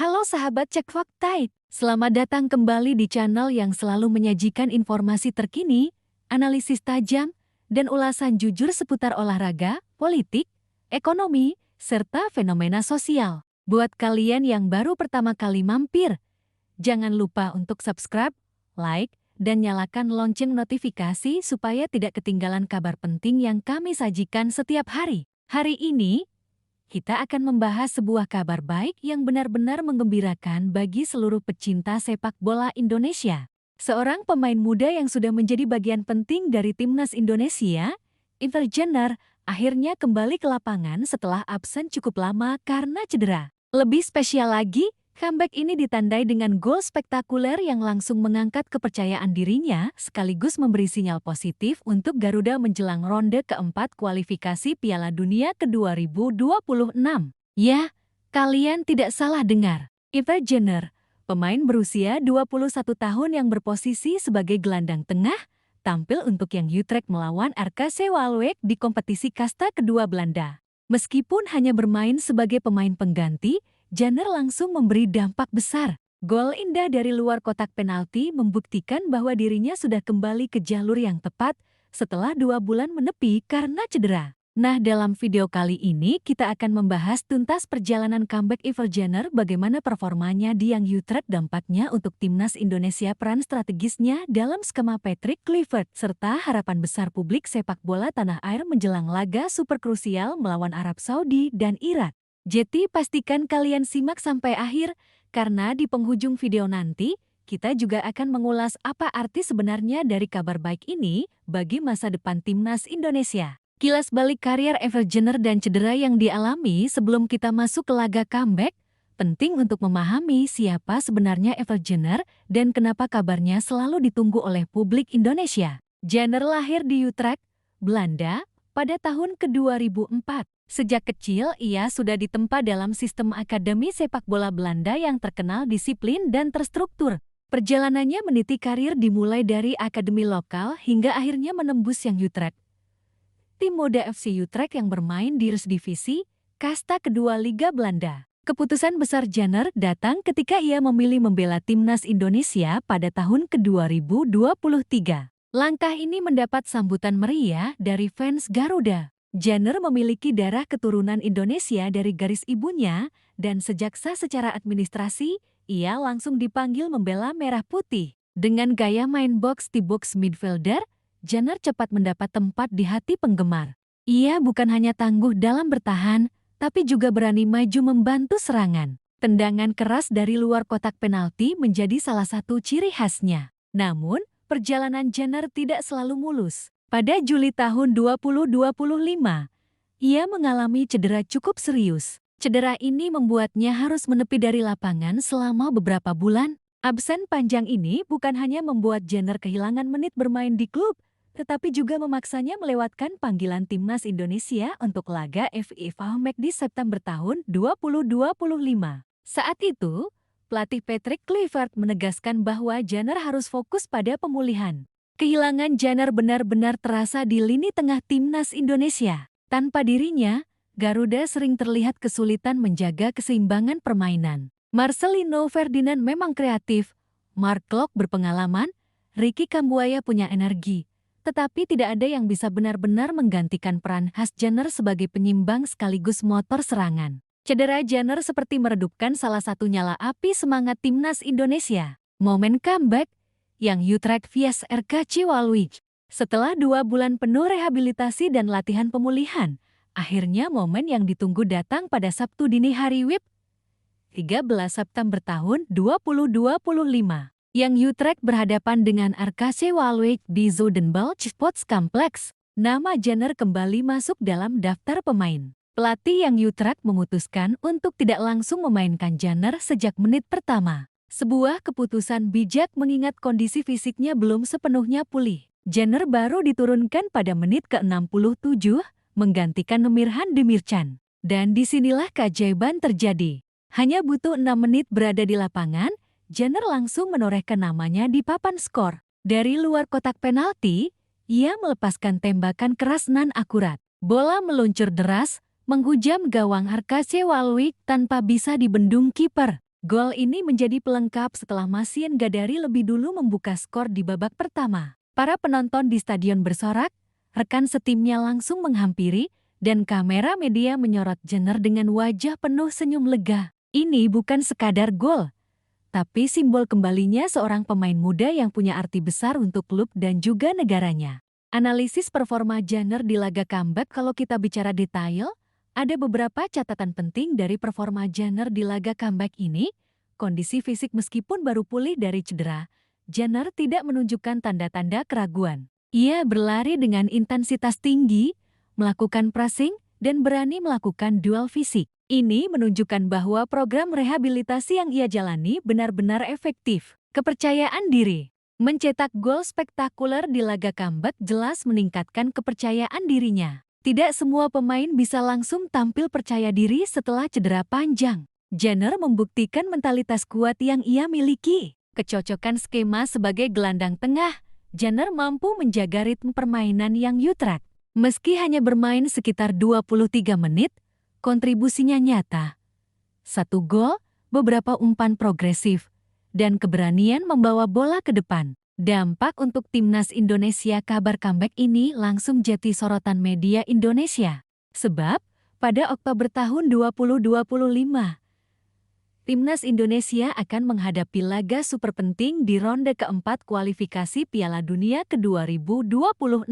Halo sahabat Cek Fakta, selamat datang kembali di channel yang selalu menyajikan informasi terkini, analisis tajam, dan ulasan jujur seputar olahraga, politik, ekonomi, serta fenomena sosial. Buat kalian yang baru pertama kali mampir, jangan lupa untuk subscribe, like, dan nyalakan lonceng notifikasi supaya tidak ketinggalan kabar penting yang kami sajikan setiap hari. Hari ini, kita akan membahas sebuah kabar baik yang benar-benar menggembirakan bagi seluruh pecinta sepak bola Indonesia. Seorang pemain muda yang sudah menjadi bagian penting dari timnas Indonesia, Iver Jenner, akhirnya kembali ke lapangan setelah absen cukup lama karena cedera. Lebih spesial lagi, comeback ini ditandai dengan gol spektakuler yang langsung mengangkat kepercayaan dirinya sekaligus memberi sinyal positif untuk Garuda menjelang ronde keempat kualifikasi Piala Dunia ke-2026. Ya, kalian tidak salah dengar. Iver Jenner, pemain berusia 21 tahun yang berposisi sebagai gelandang tengah, tampil untuk Young Utrecht melawan RKC Waalwijk di kompetisi kasta kedua Belanda. Meskipun hanya bermain sebagai pemain pengganti, Jenner langsung memberi dampak besar. Gol indah dari luar kotak penalti membuktikan bahwa dirinya sudah kembali ke jalur yang tepat setelah 2 bulan menepi karena cedera. Nah, dalam video kali ini kita akan membahas tuntas perjalanan comeback Iver Jenner, bagaimana performanya di Young Utrecht, dampaknya untuk timnas Indonesia, peran strategisnya dalam skema Patrick Kluivert, serta harapan besar publik sepak bola tanah air menjelang laga super krusial melawan Arab Saudi dan Irak. Jadi pastikan kalian simak sampai akhir, karena di penghujung video nanti, kita juga akan mengulas apa arti sebenarnya dari kabar baik ini bagi masa depan timnas Indonesia. Kilas balik karier Iver Jenner dan cedera yang dialami sebelum kita masuk ke laga comeback, penting untuk memahami siapa sebenarnya Iver Jenner dan kenapa kabarnya selalu ditunggu oleh publik Indonesia. Jenner lahir di Utrecht, Belanda, pada tahun ke-2004. Sejak kecil, ia sudah ditempa dalam sistem akademi sepak bola Belanda yang terkenal disiplin dan terstruktur. Perjalanannya meniti karir dimulai dari akademi lokal hingga akhirnya menembus Young Utrecht, tim muda FC Utrecht yang bermain di Eredivisie, kasta kedua Liga Belanda. Keputusan besar Jenner datang ketika ia memilih membela timnas Indonesia pada tahun ke-2023. Langkah ini mendapat sambutan meriah dari fans Garuda. Jenner memiliki darah keturunan Indonesia dari garis ibunya, dan sejak sah secara administrasi, ia langsung dipanggil membela merah putih. Dengan gaya main box-to-box midfielder, Jenner cepat mendapat tempat di hati penggemar. Ia bukan hanya tangguh dalam bertahan, tapi juga berani maju membantu serangan. Tendangan keras dari luar kotak penalti menjadi salah satu ciri khasnya. Namun, perjalanan Jenner tidak selalu mulus. Pada Juli tahun 2025, ia mengalami cedera cukup serius. Cedera ini membuatnya harus menepi dari lapangan selama beberapa bulan. Absen panjang ini bukan hanya membuat Jenner kehilangan menit bermain di klub, tetapi juga memaksanya melewatkan panggilan timnas Indonesia untuk laga FIFA Match di September tahun 2025. Saat itu, pelatih Patrick Kluivert menegaskan bahwa Jenner harus fokus pada pemulihan. Kehilangan Jenner benar-benar terasa di lini tengah timnas Indonesia. Tanpa dirinya, Garuda sering terlihat kesulitan menjaga keseimbangan permainan. Marcelino Ferdinand memang kreatif, Mark Klok berpengalaman, Ricky Kambuaya punya energi, tetapi tidak ada yang bisa benar-benar menggantikan peran khas Jenner sebagai penyimbang sekaligus motor serangan. Cedera Jenner seperti meredupkan salah satu nyala api semangat timnas Indonesia. Momen comeback, Young Utrecht vs RKC Waalwijk. Setelah 2 bulan penuh rehabilitasi dan latihan pemulihan, akhirnya momen yang ditunggu datang pada Sabtu dini hari WIB, 13 September tahun 2025. Young Utrecht berhadapan dengan RKC Waalwijk di Zuidenbalch Sports Complex. Nama Jenner kembali masuk dalam daftar pemain. Pelatih Young Utrecht memutuskan untuk tidak langsung memainkan Jenner sejak menit pertama. Sebuah keputusan bijak mengingat kondisi fisiknya belum sepenuhnya pulih. Jenner baru diturunkan pada menit ke-67, menggantikan Emirhan Demircan. Dan disinilah keajaiban terjadi. Hanya butuh 6 menit berada di lapangan, Jenner langsung menorehkan namanya di papan skor. Dari luar kotak penalti, ia melepaskan tembakan keras nan akurat. Bola meluncur deras, menghujam gawang RKC Waalwijk tanpa bisa dibendung kiper. Gol ini menjadi pelengkap setelah Masin Gadari lebih dulu membuka skor di babak pertama. Para penonton di stadion bersorak, rekan setimnya langsung menghampiri, dan kamera media menyorot Jenner dengan wajah penuh senyum lega. Ini bukan sekadar gol, tapi simbol kembalinya seorang pemain muda yang punya arti besar untuk klub dan juga negaranya. Analisis performa Jenner di laga comeback. Kalau kita bicara detail, ada beberapa catatan penting dari performa Jenner di laga comeback ini. Kondisi fisik meskipun baru pulih dari cedera, Jenner tidak menunjukkan tanda-tanda keraguan. Ia berlari dengan intensitas tinggi, melakukan pressing, dan berani melakukan duel fisik. Ini menunjukkan bahwa program rehabilitasi yang ia jalani benar-benar efektif. Kepercayaan diri. Mencetak gol spektakuler di laga comeback jelas meningkatkan kepercayaan dirinya. Tidak semua pemain bisa langsung tampil percaya diri setelah cedera panjang. Jenner membuktikan mentalitas kuat yang ia miliki. Kecocokan skema sebagai gelandang tengah, Jenner mampu menjaga ritme permainan yang yutrek. Meski hanya bermain sekitar 23 menit, kontribusinya nyata. 1 gol, beberapa umpan progresif, dan keberanian membawa bola ke depan. Dampak untuk timnas Indonesia. Kabar comeback ini langsung jadi sorotan media Indonesia. Sebab, pada Oktober tahun 2025, timnas Indonesia akan menghadapi laga super penting di ronde keempat kualifikasi Piala Dunia ke-2026.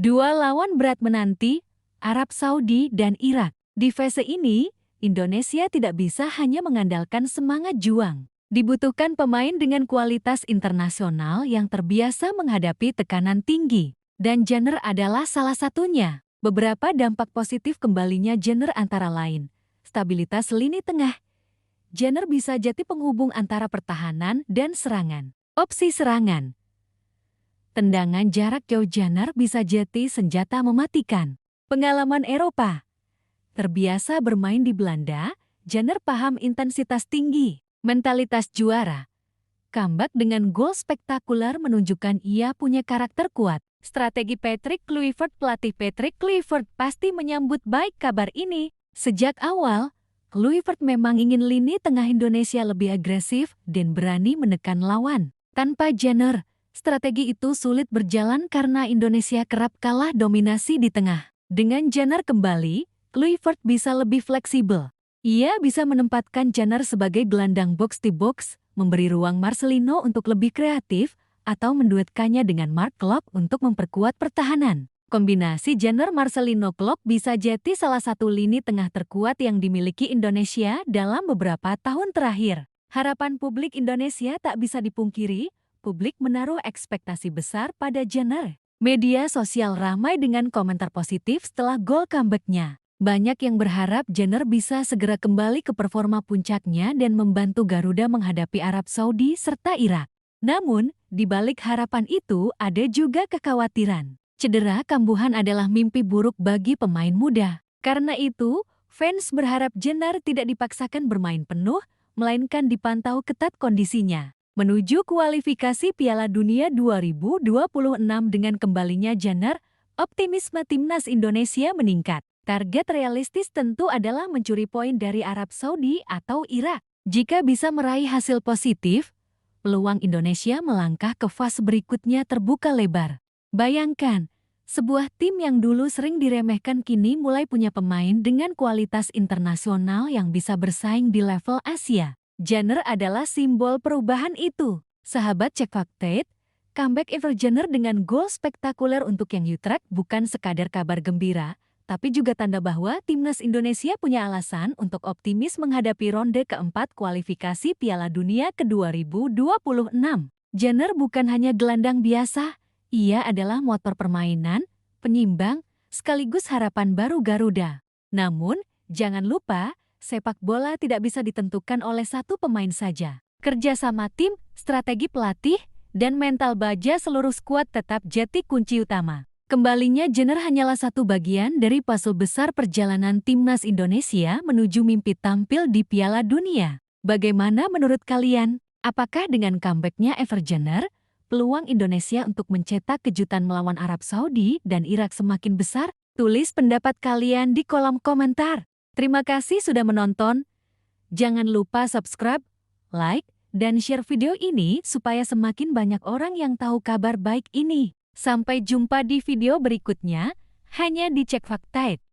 Dua lawan berat menanti, Arab Saudi dan Irak. Di fase ini, Indonesia tidak bisa hanya mengandalkan semangat juang. Dibutuhkan pemain dengan kualitas internasional yang terbiasa menghadapi tekanan tinggi. Dan Jenner adalah salah satunya. Beberapa dampak positif kembalinya Jenner antara lain: stabilitas lini tengah. Jenner bisa jadi penghubung antara pertahanan dan serangan. Opsi serangan. Tendangan jarak jauh. Jenner bisa jadi senjata mematikan. Pengalaman Eropa. Terbiasa bermain di Belanda, Jenner paham intensitas tinggi. Mentalitas juara. Comeback dengan gol spektakuler menunjukkan ia punya karakter kuat. Strategi Patrick Kluivert. Pelatih Patrick Kluivert pasti menyambut baik kabar ini. Sejak awal, Kluivert memang ingin lini tengah Indonesia lebih agresif dan berani menekan lawan. Tanpa Jenner, strategi itu sulit berjalan karena Indonesia kerap kalah dominasi di tengah. Dengan Jenner kembali, Kluivert bisa lebih fleksibel. Ia bisa menempatkan Jenner sebagai gelandang box-to-box, memberi ruang Marcelino untuk lebih kreatif, atau menduetkannya dengan Mark Klok untuk memperkuat pertahanan. Kombinasi Jenner-Marcelino-Klok bisa jadi salah satu lini tengah terkuat yang dimiliki Indonesia dalam beberapa tahun terakhir. Harapan publik Indonesia tak bisa dipungkiri, publik menaruh ekspektasi besar pada Jenner. Media sosial ramai dengan komentar positif setelah gol comeback-nya. Banyak yang berharap Jenner bisa segera kembali ke performa puncaknya dan membantu Garuda menghadapi Arab Saudi serta Irak. Namun, di balik harapan itu ada juga kekhawatiran. Cedera kambuhan adalah mimpi buruk bagi pemain muda. Karena itu, fans berharap Jenner tidak dipaksakan bermain penuh, melainkan dipantau ketat kondisinya. Menuju kualifikasi Piala Dunia 2026 dengan kembalinya Jenner, optimisme timnas Indonesia meningkat. Target realistis tentu adalah mencuri poin dari Arab Saudi atau Irak. Jika bisa meraih hasil positif, peluang Indonesia melangkah ke fase berikutnya terbuka lebar. Bayangkan, sebuah tim yang dulu sering diremehkan kini mulai punya pemain dengan kualitas internasional yang bisa bersaing di level Asia. Jenner adalah simbol perubahan itu. Sahabat Cek Fakta, comeback Ever Jenner dengan gol spektakuler untuk yang Utrecht bukan sekadar kabar gembira, tapi juga tanda bahwa timnas Indonesia punya alasan untuk optimis menghadapi ronde keempat kualifikasi Piala Dunia ke-2026. Jenner bukan hanya gelandang biasa, ia adalah motor permainan, penyimbang, sekaligus harapan baru Garuda. Namun, jangan lupa, sepak bola tidak bisa ditentukan oleh satu pemain saja. Kerjasama tim, strategi pelatih, dan mental baja seluruh skuad tetap jadi kunci utama. Kembalinya Jenner hanyalah satu bagian dari puzzle besar perjalanan timnas Indonesia menuju mimpi tampil di Piala Dunia. Bagaimana menurut kalian? Apakah dengan comeback-nya Ever Jenner, peluang Indonesia untuk mencetak kejutan melawan Arab Saudi dan Irak semakin besar? Tulis pendapat kalian di kolom komentar. Terima kasih sudah menonton. Jangan lupa subscribe, like, dan share video ini supaya semakin banyak orang yang tahu kabar baik ini. Sampai jumpa di video berikutnya, hanya di Cek Fakta.